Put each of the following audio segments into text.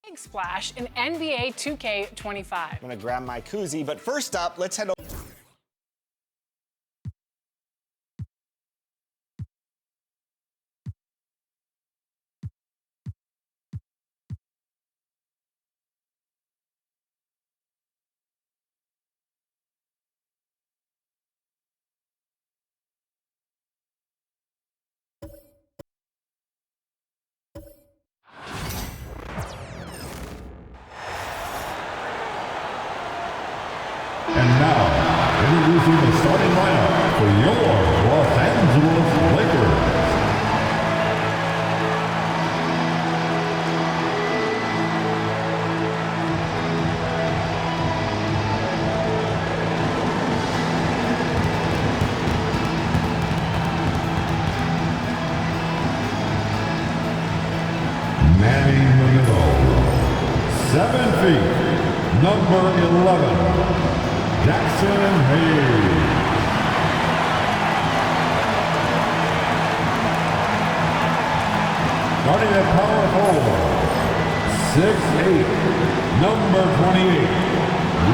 Big splash in NBA 2K25. I'm gonna grab my koozie, but first up, let's head over. And now, introducing the starting lineup for your Los Angeles Lakers. Manning the middle, 7 feet, number 11. Jackson Hayes. Starting at power forward, 6'8", number 28,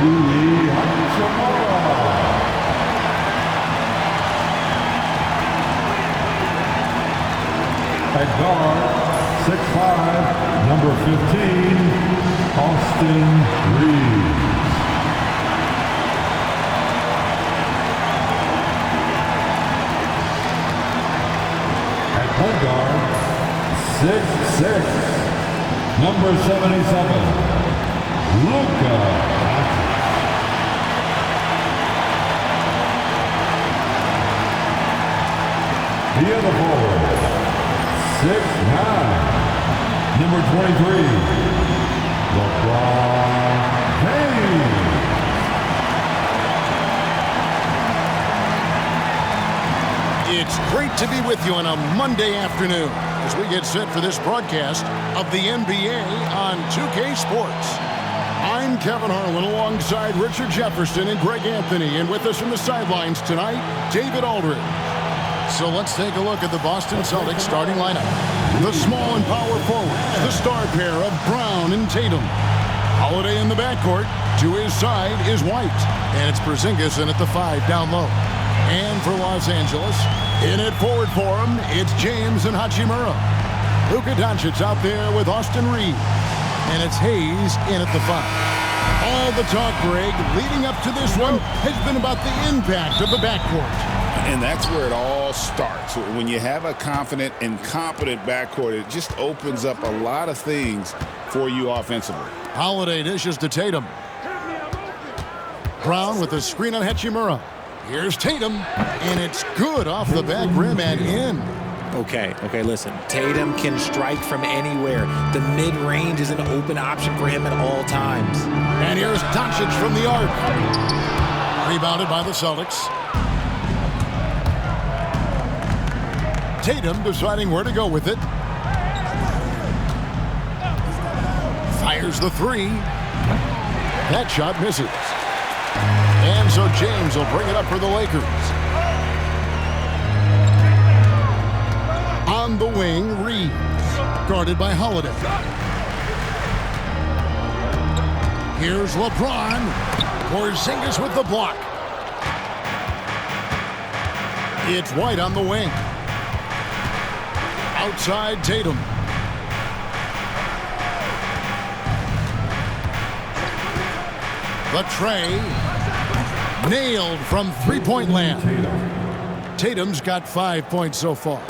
Louis Hachimura. At guard, 6'5", number 15, Austin Reeves. Point guard, 6'6", number 77, Luka Doncic. The other forward, 6'9", number 23, LeBron James. It's great to be with you on a Monday afternoon as we get set for this broadcast of the NBA on 2K Sports. I'm Kevin Harlan alongside Richard Jefferson and Greg Anthony, and with us from the sidelines tonight, David Aldridge. So let's take a look at the Boston Celtics starting lineup. The small and power forwards, the star pair of Brown and Tatum. Holiday in the backcourt. To his side is White, and it's Porzingis in at the 5 down low. And for Los Angeles, in at forward for him, it's James and Hachimura. Luka Doncic out there with Austin Reeves. And it's Hayes in at the 5. All the talk, Greg, leading up to this one has been about the impact of the backcourt. And that's where it all starts. When you have a confident and competent backcourt, it just opens up a lot of things for you offensively. Holiday dishes to Tatum. Brown with a screen on Hachimura. Here's Tatum, and it's good off the back rim and in. Okay, listen. Tatum can strike from anywhere. The mid-range is an open option for him at all times. And here's Doncic from the arc. Rebounded by the Celtics. Tatum deciding where to go with it. Fires the 3. That shot misses. And so James will bring it up for the Lakers. On the wing, Reeves, guarded by Holiday. Here's LeBron. Porzingis with the block. It's White on the wing. Outside Tatum. The tray. Nailed from three-point land. Tatum's got 5 points so far.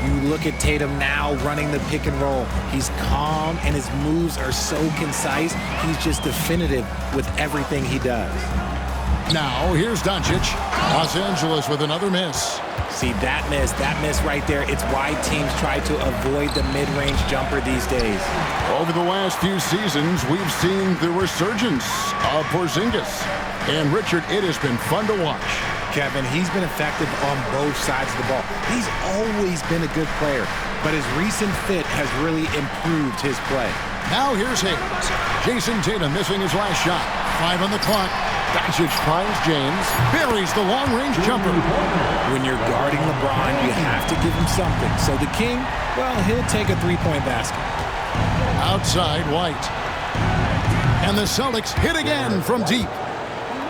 You look at Tatum now running the pick and roll. He's calm and his moves are so concise. He's just definitive with everything he does. Now, here's Doncic. Los Angeles with another miss. See, that miss right there, it's why teams try to avoid the mid-range jumper these days. Over the last few seasons, we've seen the resurgence of Porzingis. And Richard, it has been fun to watch. Kevin, he's been effective on both sides of the ball. He's always been a good player, but his recent fit has really improved his play. Now here's Hayes. Jason Tatum missing his last shot. 5 on the clock. Doncic finds James, buries the long-range jumper. When you're guarding LeBron, you have to give him something. So the King, well, he'll take a three-point basket. Outside, White. And the Celtics hit again from deep.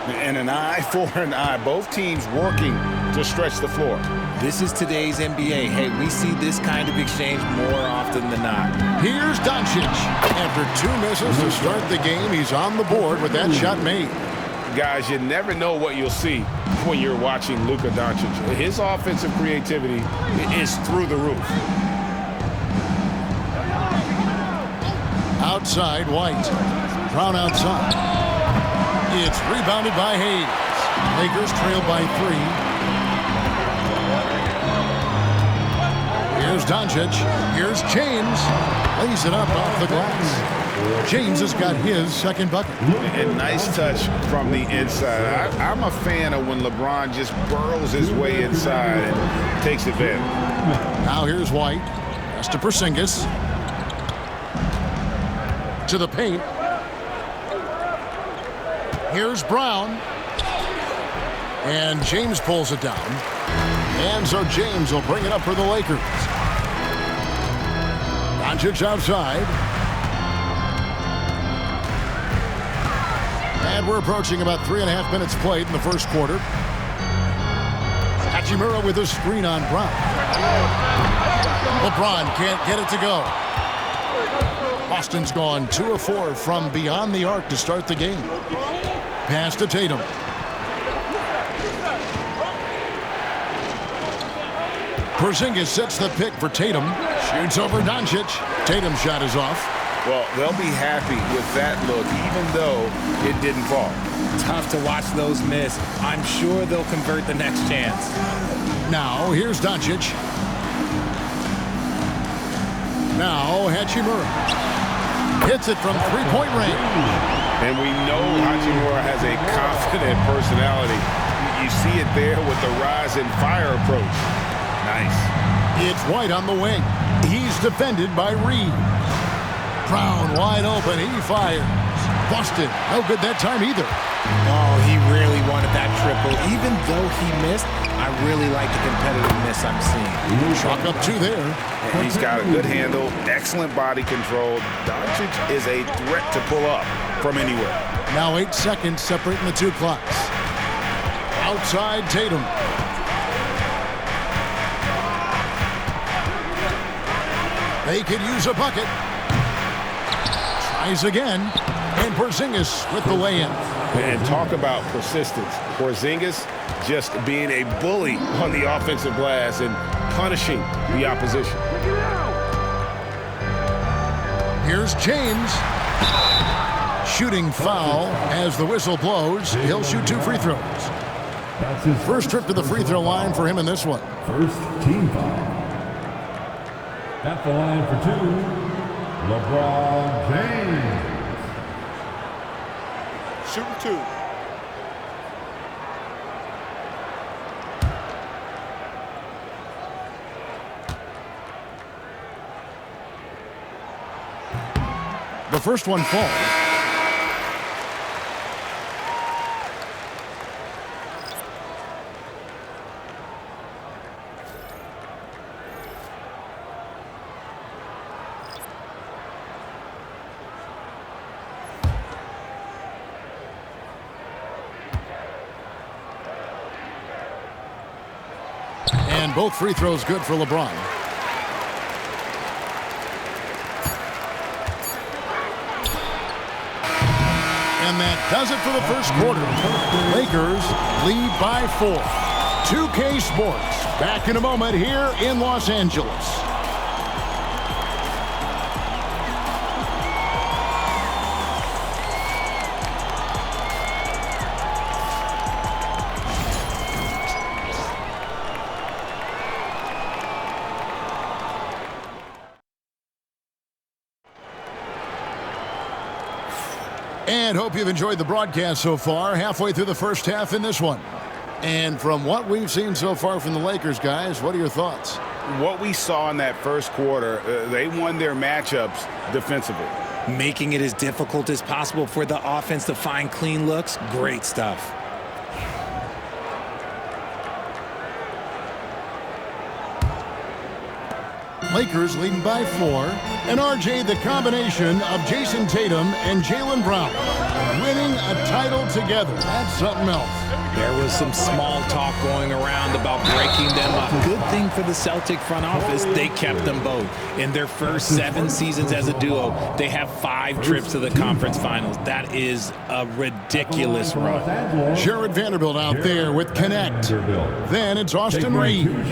And an eye for an eye. Both teams working to stretch the floor. This is today's NBA. Hey, we see this kind of exchange more often than not. Here's Doncic. After 2 misses to start the game, he's on the board with that shot made. Guys, you never know what you'll see when you're watching Luka Doncic. His offensive creativity is through the roof. Outside, White. Brown outside. It's rebounded by Hayes. Lakers trail by 3. Here's Doncic. Here's James. Lays it up off the glass. James has got his second bucket. And nice touch from the inside. I'm a fan of when LeBron just burrows his way inside and takes advantage. Now here's White. Pass to Porzingis. To the paint. Here's Brown. And James pulls it down. And so James will bring it up for the Lakers. Doncic outside. And we're approaching about 3.5 minutes played in the first quarter. Hachimura with a screen on Brown. LeBron can't get it to go. Boston's gone 2 of 4 from beyond the arc to start the game. Pass to Tatum. Porzingis sets the pick for Tatum. Shoots over Doncic. Tatum's shot is off. Well, they'll be happy with that look, even though it didn't fall. Tough to watch those miss. I'm sure they'll convert the next chance. Now, here's Doncic. Now, Hachimura. Hits it from 3-point range. And we know Hachimura has a confident personality. You see it there with the rise and fire approach. Nice. It's White on the wing. He's defended by Reed. Brown wide open. He fires. Busted. No good that time either. Oh, he really wanted that triple. Even though he missed, I really like the competitiveness I'm seeing. Chalk up 2 there. And he's got a good handle, excellent body control. Doncic is a threat to pull up from anywhere. Now 8 seconds separating the 2 clocks. Outside Tatum. They could use a bucket. Tries again. And Porzingis with the lay-in. And talk about persistence. Porzingis just being a bully on the offensive glass and punishing the opposition. Here's James. Shooting foul as the whistle blows. He'll shoot 2 free throws. That's his First trip to the free throw line for him in this one. first team foul. At the line for 2, LeBron James. Shooting 2. The first one falls. And both free throws good for LeBron. And that does it for the first quarter. Lakers lead by 4. 2K Sports back in a moment here in Los Angeles. And hope you've enjoyed the broadcast so far. Halfway through the first half in this one. And from what we've seen so far from the Lakers, guys, what are your thoughts? What we saw in that first quarter, they won their matchups defensively. Making it as difficult as possible for the offense to find clean looks. Great stuff. Lakers leading by 4. And RJ, the combination of Jason Tatum and Jaylen Brown winning a title together. That's something else. There was some small talk going around about breaking them up. Good thing for the Celtic front office, they kept them both. In their first 7 seasons as a duo, they have 5 trips to the conference finals. That is a ridiculous run. Jared Vanderbilt out there with Connect. Then it's Austin Reeves.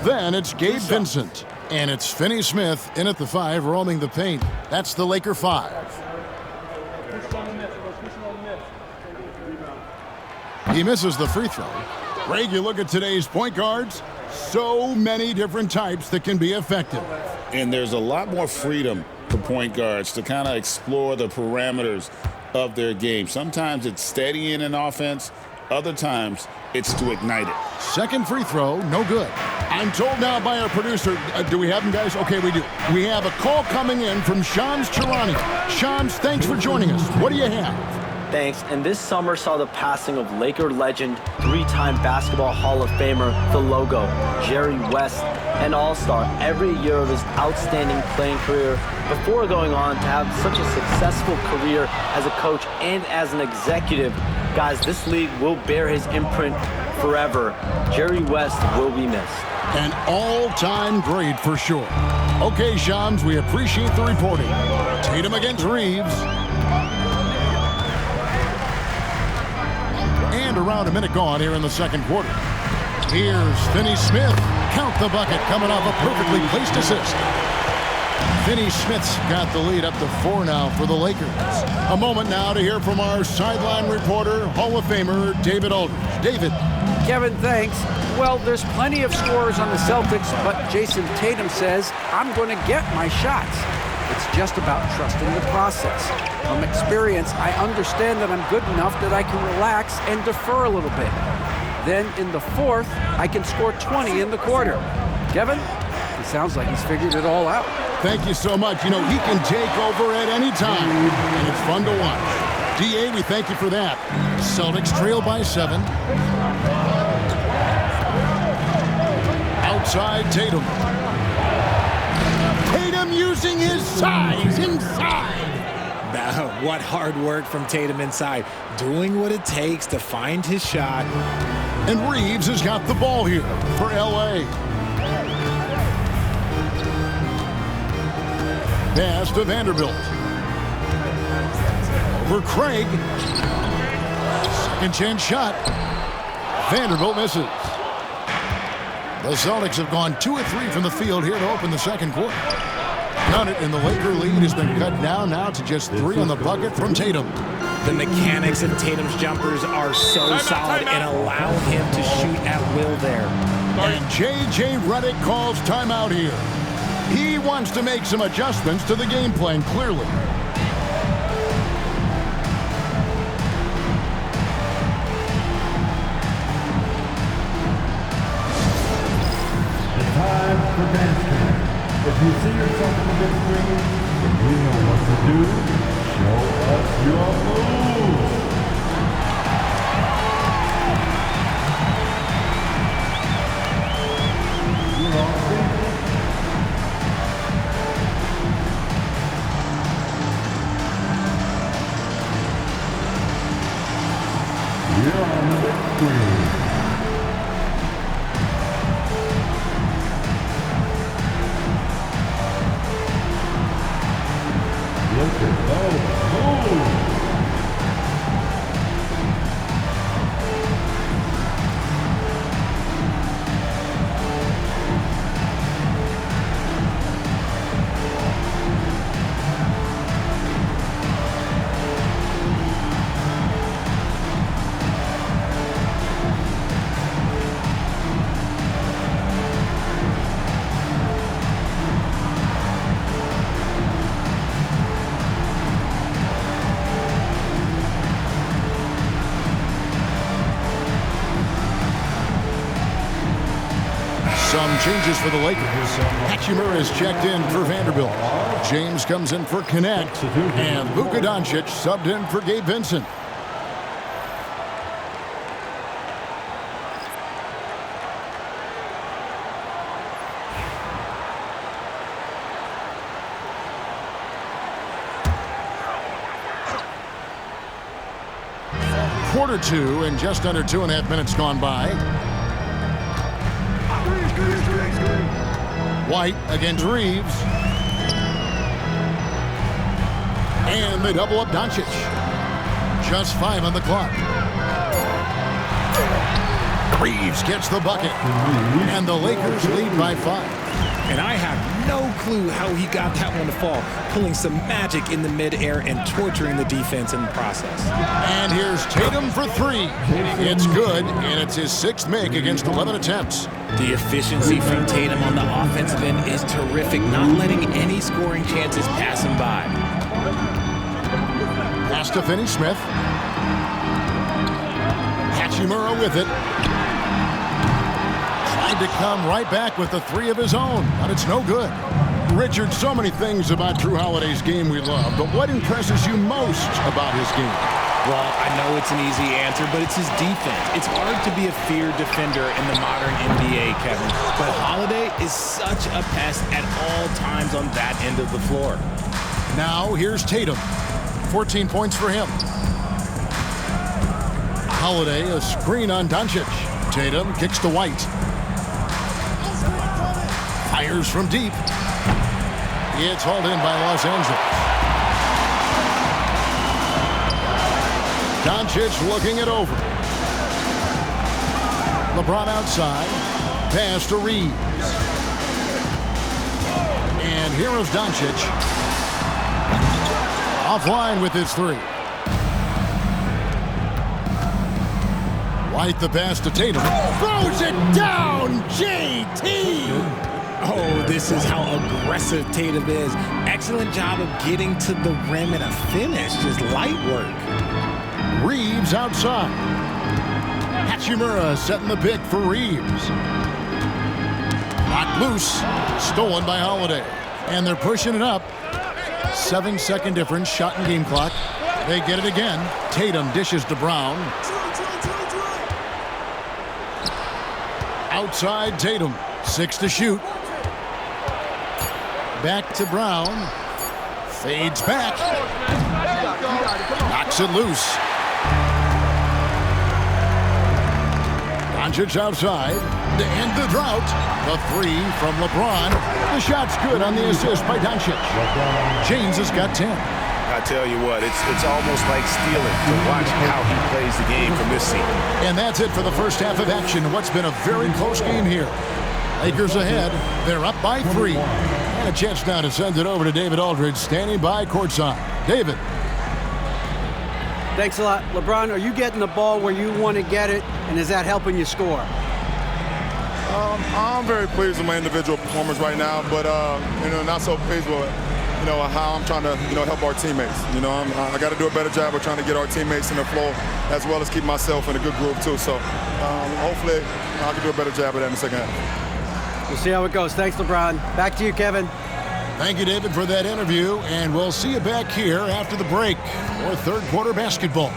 Then it's Gabe Vincent. And it's Finney Smith in at the 5, roaming the paint. That's the Laker 5. He misses the free throw. Greg, you look at today's point guards, so many different types that can be effective. And there's a lot more freedom for point guards to kind of explore the parameters of their game. Sometimes it's steadying an offense. Other times it's to ignite it. Second free throw, no good. I'm told now by our producer, do we have him, guys? Okay, we do. We have a call coming in from Shams Charania. Shams, thanks for joining us. What do you have? Thanks. And this summer saw the passing of Laker legend, 3-time Basketball Hall of Famer, the Logo, Jerry West, an all-star every year of his outstanding playing career before going on to have such a successful career as a coach and as an executive. Guys, this league will bear his imprint forever. Jerry West will be missed. An all-time great for sure. Okay, Shams, we appreciate the reporting. Tatum against Reeves. And around a minute gone here in the second quarter. Here's Finney Smith. Count the bucket coming off a perfectly placed assist. Finney Smith's got the lead up to 4 now for the Lakers. A moment now to hear from our sideline reporter, Hall of Famer David Aldridge. David. Kevin, thanks. Well, there's plenty of scorers on the Celtics, but Jason Tatum says, I'm going to get my shots. It's just about trusting the process. From experience, I understand that I'm good enough that I can relax and defer a little bit. Then in the fourth, I can score 20 in the quarter. Kevin, it sounds like he's figured it all out. Thank you so much. You know, he can take over at any time, and it's fun to watch. DA, we thank you for that. Celtics trail by 7. Outside Tatum. Tatum using his size inside. What hard work from Tatum inside. Doing what it takes to find his shot. And Reeves has got the ball here for L.A. Pass to Vanderbilt. Over Craig. Second chance shot. Vanderbilt misses. The Celtics have gone 2 of 3 from the field here to open the second quarter. Done it, and the Laker lead has been cut down now to just 3 on the bucket from Tatum. The mechanics of Tatum's jumpers are so solid and allow him to shoot at will there. And J.J. Redick calls timeout here. He wants to make some adjustments to the game plan, clearly. Time for dance camp. If you see yourself on the big screen and you know what to do, show us your moves. You're all good. You're on the big screen. Look at those moves. Some changes for the Lakers. Hachimura is checked in for Vanderbilt. James comes in for Connect. And Luka Doncic subbed in for Gabe Vincent. quarter two and just under 2.5 minutes gone by. White against Reeves. And they double up Doncic. Just 5 on the clock. Reeves gets the bucket. And the Lakers lead by 5. And I have no clue how he got that one to fall, pulling some magic in the midair and torturing the defense in the process. And here's Tatum for 3. It's good, and it's his 6th make against 11 attempts. The efficiency from Tatum on the offensive end is terrific, not letting any scoring chances pass him by. Pass to Finney-Smith. Hachimura with it. Tried to come right back with the 3 of his own, but it's no good. Richard, so many things about Drew Holiday's game we love, but what impresses you most about his game? Well, I know it's an easy answer, but it's his defense. It's hard to be a feared defender in the modern NBA, Kevin. But Holiday is such a pest at all times on that end of the floor. Now, here's Tatum. 14 points for him. Holiday, a screen on Doncic. Tatum kicks to White. Fires from deep. It's hauled in by Los Angeles. Doncic looking it over. LeBron outside. Pass to Reeves. And here is Doncic. Offline with his 3. White the pass to Tatum. Throws it down, JT! Oh, this is how aggressive Tatum is. Excellent job of getting to the rim and a finish. Just light work. Reeves outside. Hachimura setting the pick for Reeves. Knocked loose. Stolen by Holiday. And they're pushing it up. 7-second difference. Shot and game clock. They get it again. Tatum dishes to Brown. Outside Tatum. 6 to shoot. Back to Brown. Fades back. Knocks it loose. Doncic outside to end the drought. The 3 from LeBron. The shot's good on the assist by Doncic. James has got 10. I tell you what, it's almost like stealing to watch how he plays the game from this seat. And that's it for the first half of action. What's been a very close game here. Lakers ahead. They're up by 3. And a chance now to send it over to David Aldridge, standing by courtside. David. Thanks a lot. LeBron, are you getting the ball where you want to get it, and is that helping you score? I'm very pleased with my individual performance right now, but not so pleased with how I'm trying to help our teammates. I got to do a better job of trying to get our teammates in the flow, as well as keep myself in a good groove too. So hopefully I can do a better job of that in the second half. We'll see how it goes. Thanks, LeBron. Back to you, Kevin. Thank you, David, for that interview, and we'll see you back here after the break for third quarter basketball.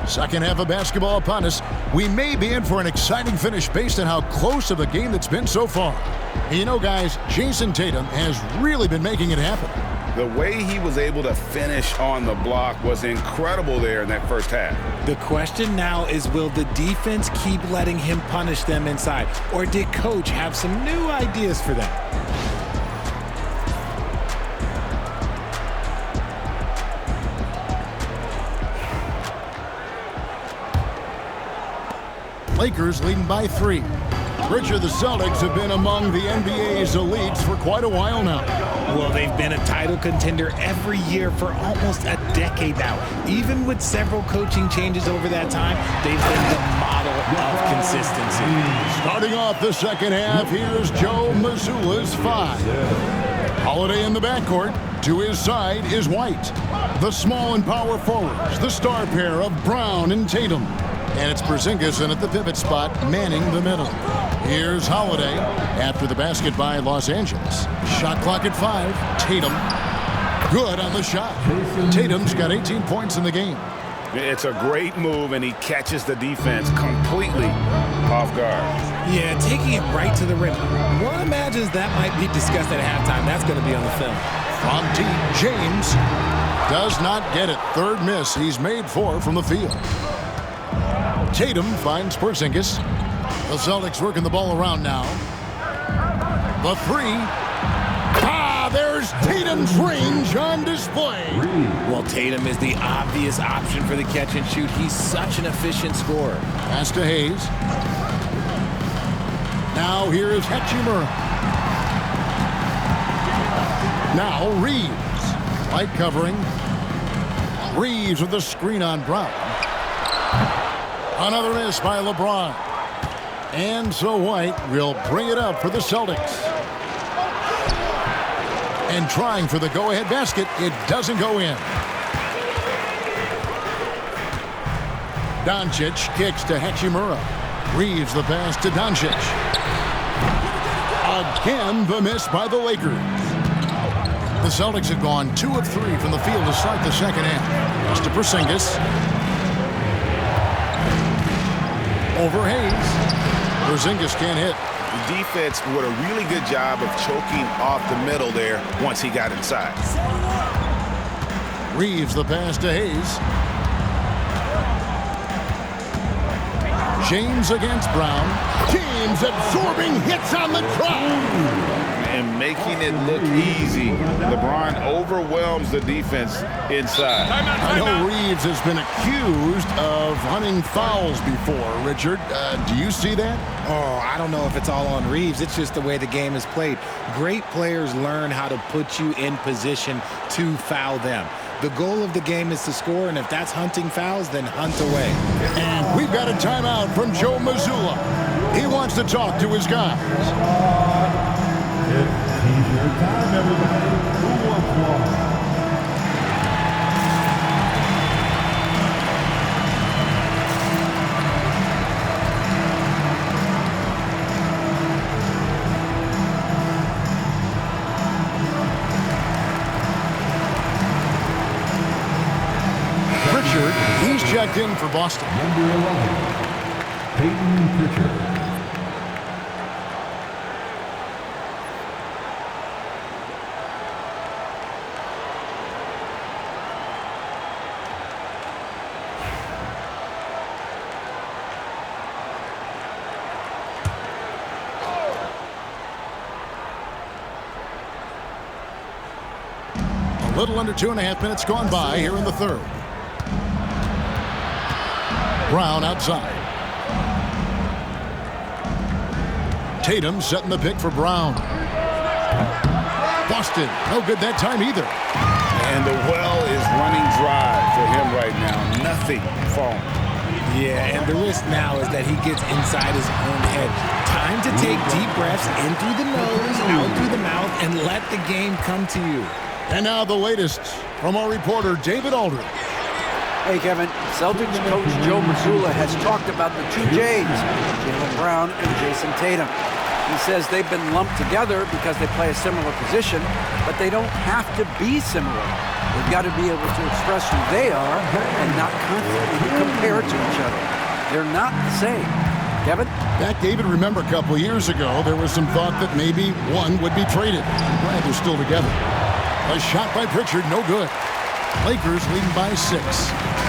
Second half of basketball upon us. We may be in for an exciting finish based on how close of the game that's been so far. And you know, guys, Jason Tatum has really been making it happen. The way he was able to finish on the block was incredible there in that first half. The question now is, will the defense keep letting him punish them inside, or did Coach have some new ideas for them? Lakers leading by 3. Richard, the Celtics have been among the NBA's elites for quite a while now. Well, they've been a title contender every year for almost a decade now. Even with several coaching changes over that time, they've been the model of consistency. Starting off the second half, here's Joe Mazzulla's 5. Holiday in the backcourt. To his side is White. The small and power forwards, the star pair of Brown and Tatum. And it's Porzingis in at the pivot spot, manning the middle. Here's Holiday after the basket by Los Angeles. Shot clock at 5. Tatum. Good on the shot. Tatum's got 18 points in the game. It's a great move, and he catches the defense completely off guard. Yeah, taking it right to the rim. One imagines that might be discussed at halftime. That's going to be on the film. From deep, James does not get it. Third miss. He's made 4 from the field. Tatum finds Porzingis. The Celtics working the ball around now. The 3. There's Tatum's range on display. Well, Tatum is the obvious option for the catch and shoot. He's such an efficient scorer. Pass to Hayes. Now here is Hachimura. Now Reeves. Light covering. Reeves with the screen on Brown. Another miss by LeBron. And so White will bring it up for the Celtics. And trying for the go-ahead basket, it doesn't go in. Doncic kicks to Hachimura. Reeves the pass to Doncic. Again, the miss by the Lakers. The Celtics have gone 2 of 3 from the field to start the second half. Pass to Porzingis. Over Hayes. Porzingis can't hit. The defense did a really good job of choking off the middle there once he got inside. Reeves the pass to Hayes. James against Brown. James absorbing hits on the drive. And making it look easy. LeBron overwhelms the defense inside. I know Reeves has been accused of hunting fouls before, Richard. Do you see that? Oh, I don't know if it's all on Reeves. It's just the way the game is played. Great players learn how to put you in position to foul them. The goal of the game is to score, and if that's hunting fouls, then hunt away. And we've got a timeout from Joe Mazzulla. He wants to talk to his guys. It's t-shirt time, everybody. Who wants one? Richard, he's checked in for Boston. Number 11, Peyton Pritchard. A little under 2.5 minutes gone by here in the third. Brown outside. Tatum setting the pick for Brown. Busted. No good that time either. And the well is running dry for him right now. Nothing falling. Yeah, and the risk now is that he gets inside his own head. Time to take deep breaths in through the nose, out through the mouth, and let the game come to you. And now the latest from our reporter, David Aldridge. Hey, Kevin, Celtics coach Joe Mazzulla has talked about the 2 J's, Jaylen Brown and Jason Tatum. He says they've been lumped together because they play a similar position, but they don't have to be similar. They've got to be able to express who they are and not constantly compare to each other. They're not the same. Kevin? Back, David, remember a couple years ago, there was some thought that maybe one would be traded. I'm glad they're still together. A shot by Pritchard, no good. Lakers leading by 6.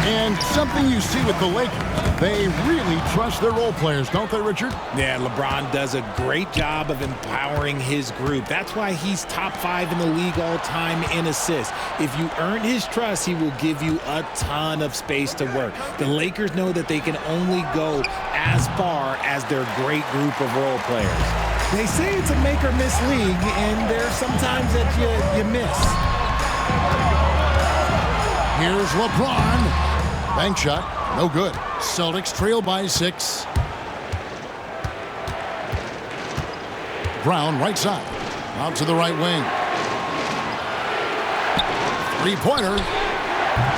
And something you see with the Lakers, they really trust their role players, don't they, Richard? Yeah, LeBron does a great job of empowering his group. That's why he's top 5 in the league all time in assists. If you earn his trust, he will give you a ton of space to work. The Lakers know that they can only go as far as their great group of role players. They say it's a make or miss league, and there's sometimes that you miss. Here's LeBron. Bank shot, no good. Celtics trail by 6. Brown, right side. Out to the right wing. Three-pointer.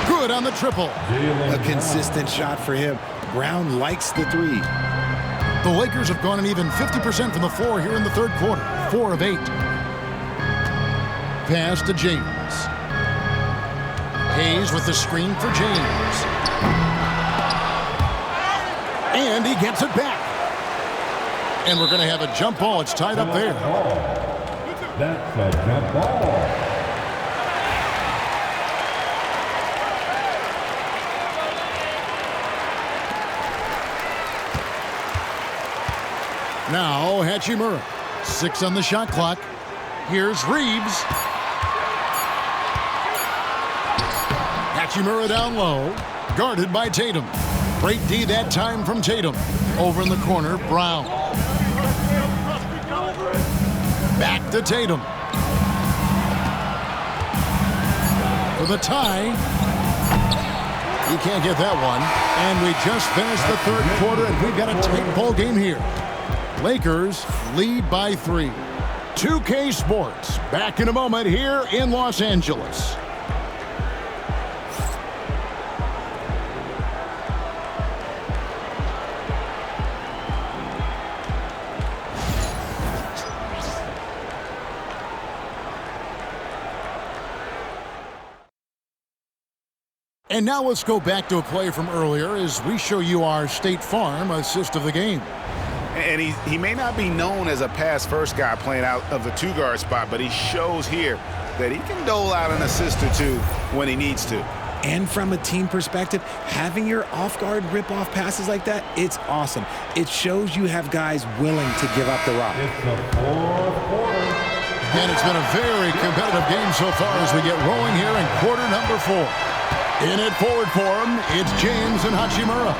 Good on the triple. A consistent shot for him. Brown likes the 3. The Lakers have gone an even 50% from the floor here in the third quarter. 4 of 8. Pass to James. Hayes with the screen for James. And he gets it back. And we're going to have a jump ball. It's tied up there. That's a jump ball. Now Hachimura. 6 on the shot clock. Here's Reeves. Hachimura down low. Guarded by Tatum. Great D that time from Tatum. Over in the corner, Brown. Back to Tatum. For the tie. He can't get that one. And we just finished the third quarter, and we've got a tight ball game here. Lakers lead by 3. 2K Sports back in a moment here in Los Angeles. And now let's go back to a play from earlier as we show you our State Farm assist of the game. And he may not be known as a pass-first guy playing out of the 2-guard spot, but he shows here that he can dole out an assist or 2 when he needs to. And from a team perspective, having your off-guard rip-off passes like that, it's awesome. It shows you have guys willing to give up the rock. It's the fourth quarter. And it's been a very competitive game so far as we get rolling here in quarter number 4. In it forward for him, it's James and Hachimura.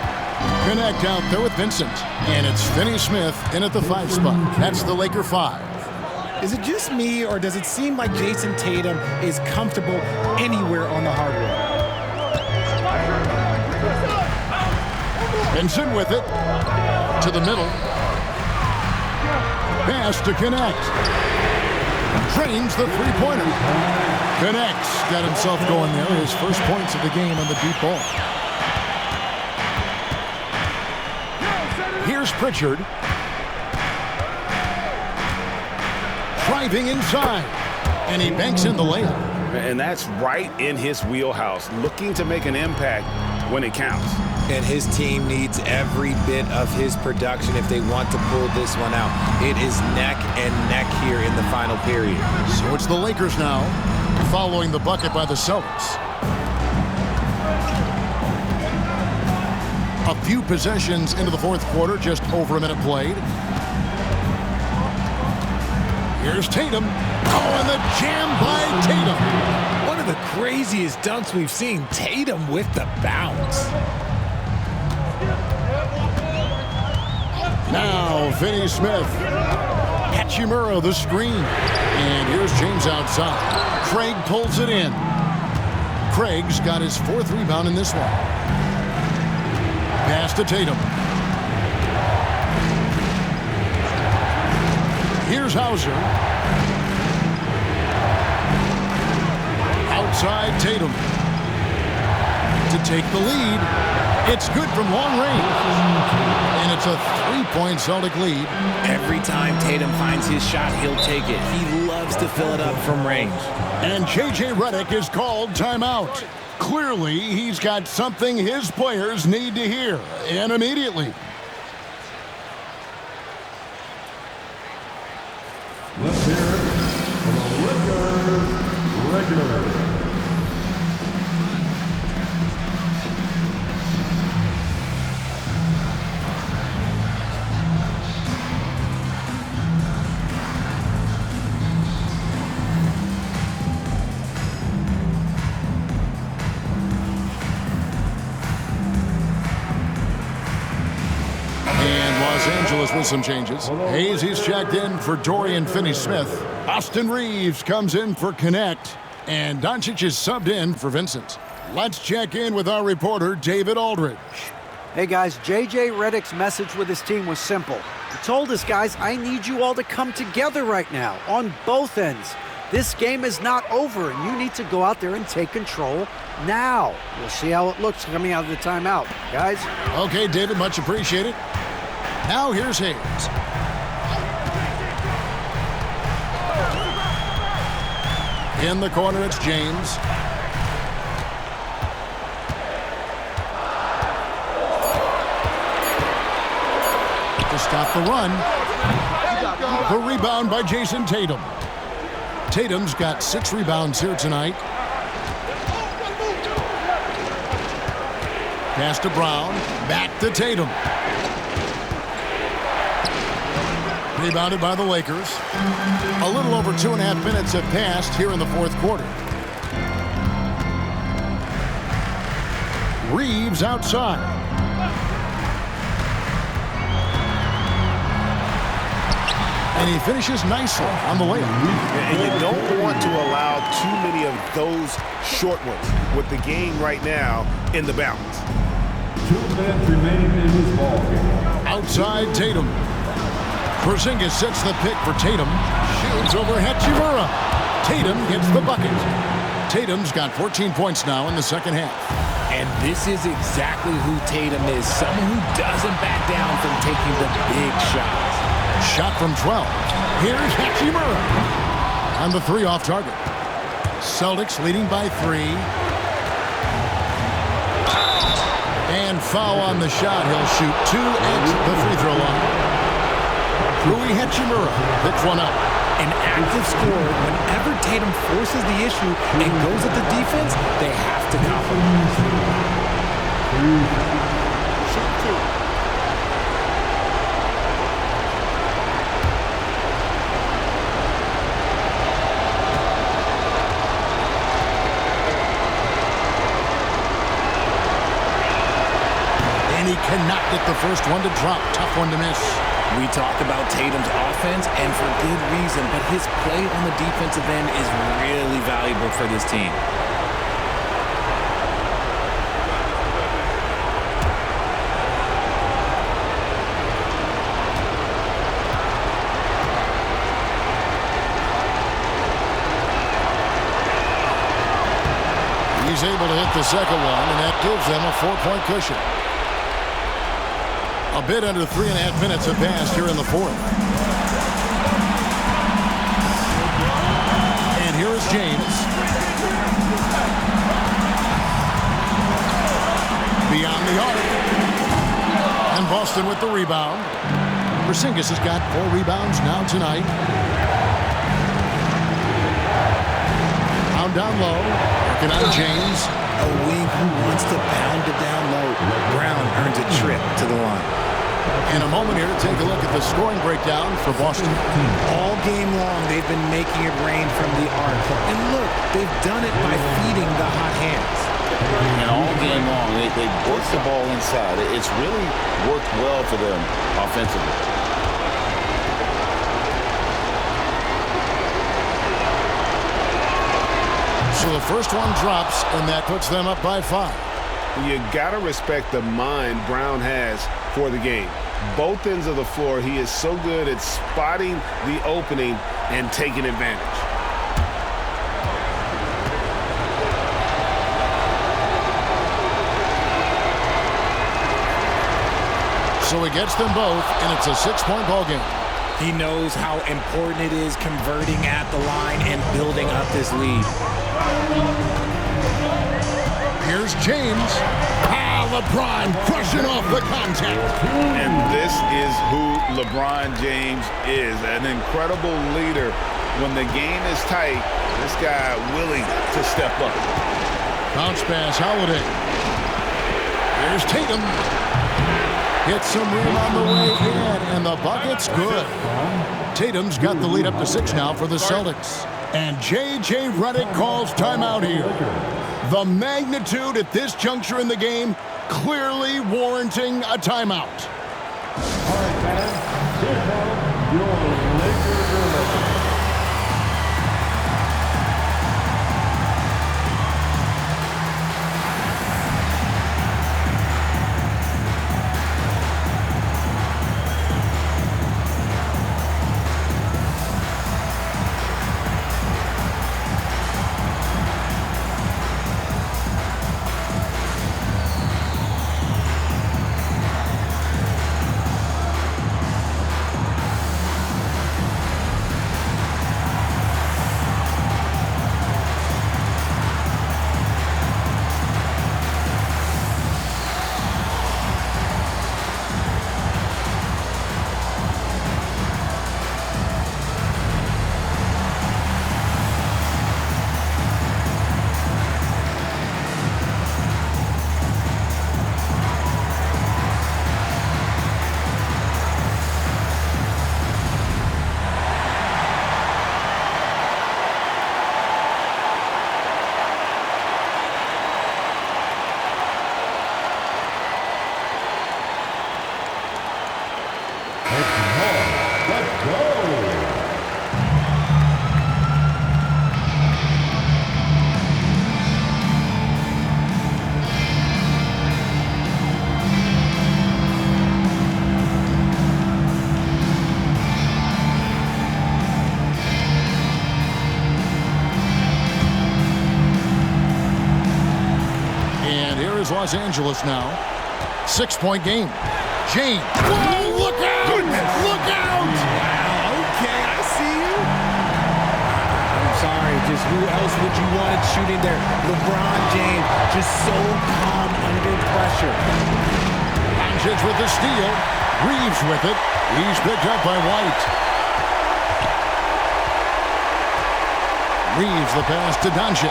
Connect out there with Vincent. And it's Finney Smith in at the 5 spot. That's the Laker 5. Is it just me, or does it seem like Jason Tatum is comfortable anywhere on the hardwood? Vincent with it. To the middle. Pass to connect. Drains the 3-pointer. Connects. Got himself going there. His first points of the game on the deep ball. Here's Pritchard. Driving inside. And he banks in the layup. And that's right in his wheelhouse, looking to make an impact when it counts. And his team needs every bit of his production if they want to pull this one out. It is neck and neck here in the final period. So it's the Lakers now, following the bucket by the Celtics. A few possessions into the fourth quarter, just over a minute played. Here's Tatum. Oh, and the jam by Tatum. One of the craziest dunks we've seen. Tatum with the bounce. Now, Finney Smith. Hachimura, the screen. And here's James outside. Craig pulls it in. Craig's got his 4th rebound in this one. Pass to Tatum. Here's Hauser. Outside Tatum. To take the lead. It's good from long range. And it's a 3-point Celtic lead. Every time Tatum finds his shot, he'll take it. He loves to fill it up from range. And J.J. Redick is called timeout. Clearly, he's got something his players need to hear, and immediately. Let's hear it for the Lakers regular. Angeles with some changes. Hayes, he's checked in for Dorian Finney-Smith. Austin Reeves comes in for Connect. And Doncic is subbed in for Vincent. Let's check in with our reporter, David Aldridge. Hey guys, J.J. Redick's message with his team was simple. He told us, guys, I need you all to come together right now on both ends. This game is not over, and you need to go out there and take control now. We'll see how it looks coming out of the timeout. Guys? Okay, David, much appreciated. Now here's Hayes. In the corner, it's James. To stop the run. The rebound by Jason Tatum. Tatum's got 6 rebounds here tonight. Pass to Brown. Back to Tatum. Rebounded by the Lakers. A little over 2.5 minutes have passed here in the fourth quarter. Reeves outside. And he finishes nicely on the layup. And you don't want to allow too many of those short ones with the game right now in the balance. 2 minutes remaining in this ball game. Outside Tatum. Porzingis sets the pick for Tatum. Shoots over Hachimura. Tatum gets the bucket. Tatum's got 14 points now in the second half. And this is exactly who Tatum is. Someone who doesn't back down from taking the big shots. Shot from 12. Here's Hachimura. On the 3 off target. Celtics leading by 3. And foul on the shot. He'll shoot 2 at the free throw line. Rui Hachimura picks one up. An active scorer, whenever Tatum forces the issue and goes at the defense, they have to compromise. And he cannot get the first one to drop. Tough one to miss. We talk about Tatum's offense, and for good reason, but his play on the defensive end is really valuable for this team. He's able to hit the second one, and that gives them a 4-point cushion. A bit under 3.5 minutes have passed here in the fourth. And here is James. Beyond the arc. And Boston with the rebound. Porzingis has got 4 rebounds now tonight. Pound down low. Working on James. A wing who wants to pound it down low. Brown earns a trip to the line. In a moment here to take a look at the scoring breakdown for Boston. All game long, they've been making it rain from the arc. And look, they've done it by feeding the hot hands. And all game long, they work the ball inside. It's really worked well for them offensively. So the first one drops, and that puts them up by 5. You got to respect the mind Brown has for the game. Both ends of the floor, he is so good at spotting the opening and taking advantage. So he gets them both, and it's a 6-point ball game. He knows how important it is converting at the line and building up this lead. Here's James. LeBron crushing off the contact. And this is who LeBron James is, an incredible leader. When the game is tight, this guy willing to step up. Bounce pass, Holiday. Here's Tatum. Hits some room on the way in, and the bucket's good. Tatum's got the lead up to 6 now for the Celtics. And J.J. Redick calls timeout here. The magnitude at this juncture in the game clearly warranting a timeout. All right, fans. is Los Angeles now. 6-point game. James. Whoa, look out! Goodness. Look out! Wow, okay, I see you. I'm sorry, just who else would you want shooting there? LeBron James, just so calm under pressure. Doncic with the steal. Reeves with it. He's picked up by White. Reeves the pass to Doncic.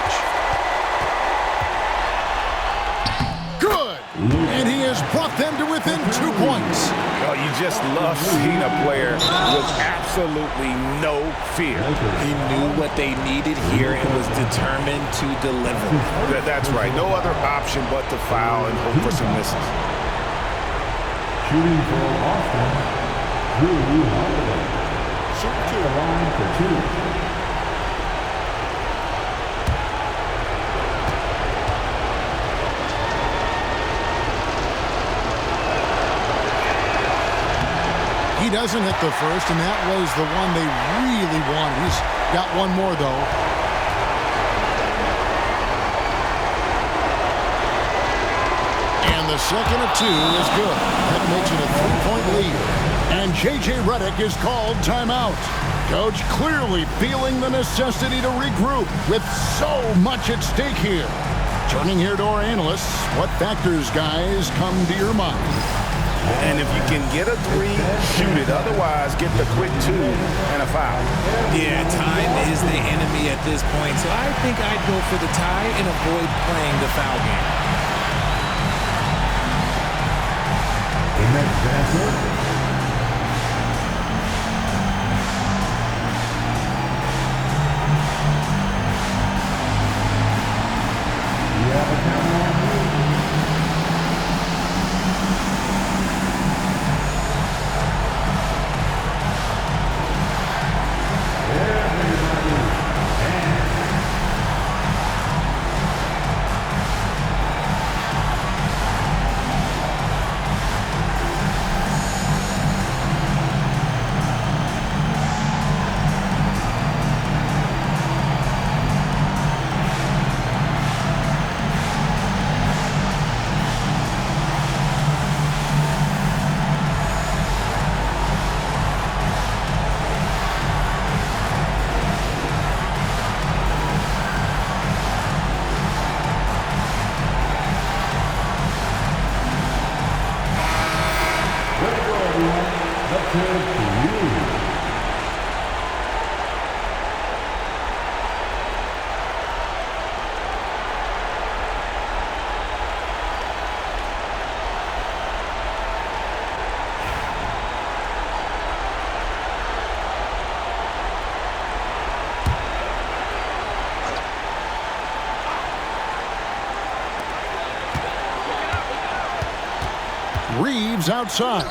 Good! And he has brought them to within 2 points. Oh, you just love seeing a player with absolutely no fear. He knew what they needed here and was determined to deliver. That's right. No other option but to foul and hope for some misses. Shooting for Boston, Drew Holiday. Shoot to the line for 2. He doesn't hit the first, and that was the one they really wanted. He's got one more, though. And the second of 2 is good. That makes it a 3-point lead. And J.J. Redick is called timeout. Coach clearly feeling the necessity to regroup with so much at stake here. Turning here to our analysts, what factors, guys, come to your mind? And if you can get a 3, shoot it. Otherwise, get the quick 2 and a foul. Yeah, time is the enemy at this point, so I think I'd go for the tie and avoid playing the foul game. The next answer. You have a camera on you. Reeves outside.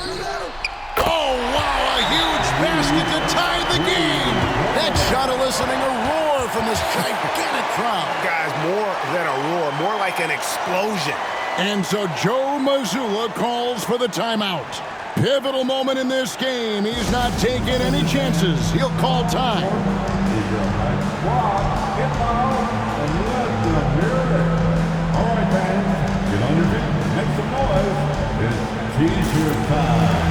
Oh, wow, a huge basket to tie the game. That shot eliciting a roar from this gigantic crowd. Guys, more than a roar, more like an explosion. And so Joe Mazzulla calls for the timeout. Pivotal moment in this game. He's not taking any chances. He'll call time. All right, fans, get on your feet, make some noise. It's T-shirt time.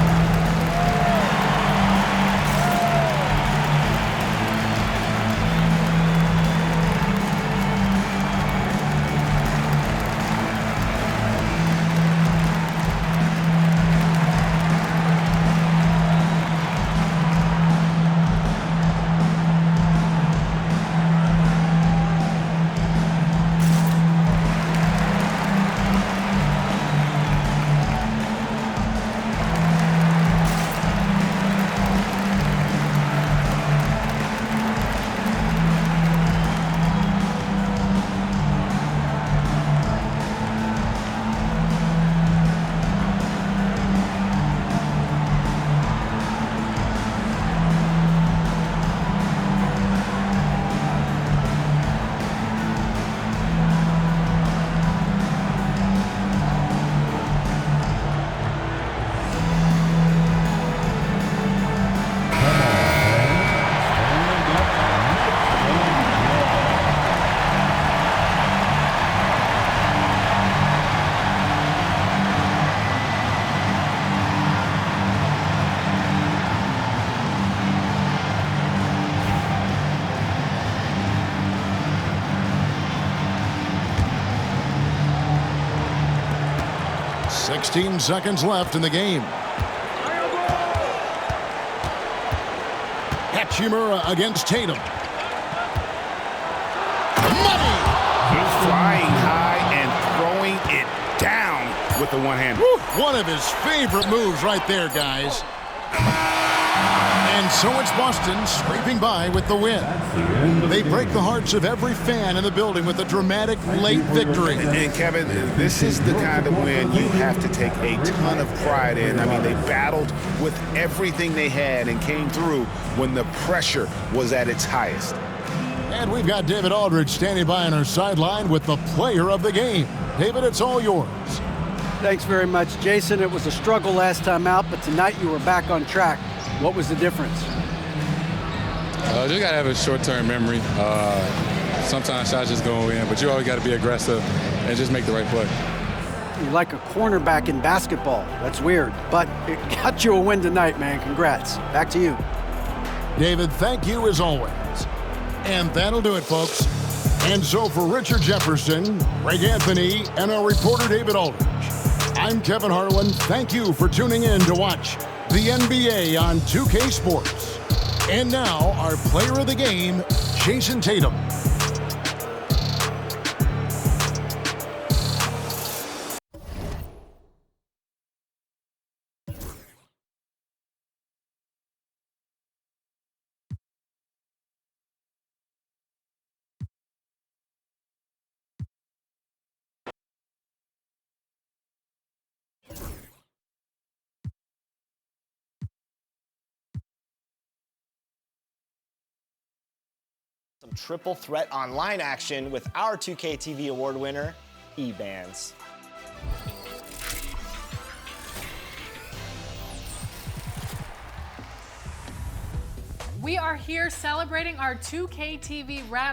16 seconds left in the game. Hachimura against Tatum. Money! Flying high and throwing it down with the one hand. One of his favorite moves right there, guys. And so it's Boston scraping by with the win. They break the hearts of every fan in the building with a dramatic late victory. And Kevin, this is the kind of win you have to take a ton of pride in. I mean, they battled with everything they had and came through when the pressure was at its highest. And we've got David Aldridge standing by on our sideline with the player of the game. David, it's all yours. Thanks very much, Jason. It was a struggle last time out, but tonight you were back on track. What was the difference? Just got to have a short-term memory. Sometimes shots just go in, but you always got to be aggressive and just make the right play. You're like a cornerback in basketball. That's weird, but it got you a win tonight, man. Congrats. Back to you. David, thank you as always. And that'll do it, folks. And so for Richard Jefferson, Greg Anthony, and our reporter David Aldridge, I'm Kevin Harlan. Thank you for tuning in to watch the NBA on 2K Sports. And now, our player of the game, Jason Tatum. Some triple threat online action with our 2K TV award winner, eBands. We are here celebrating our 2K TV Wrap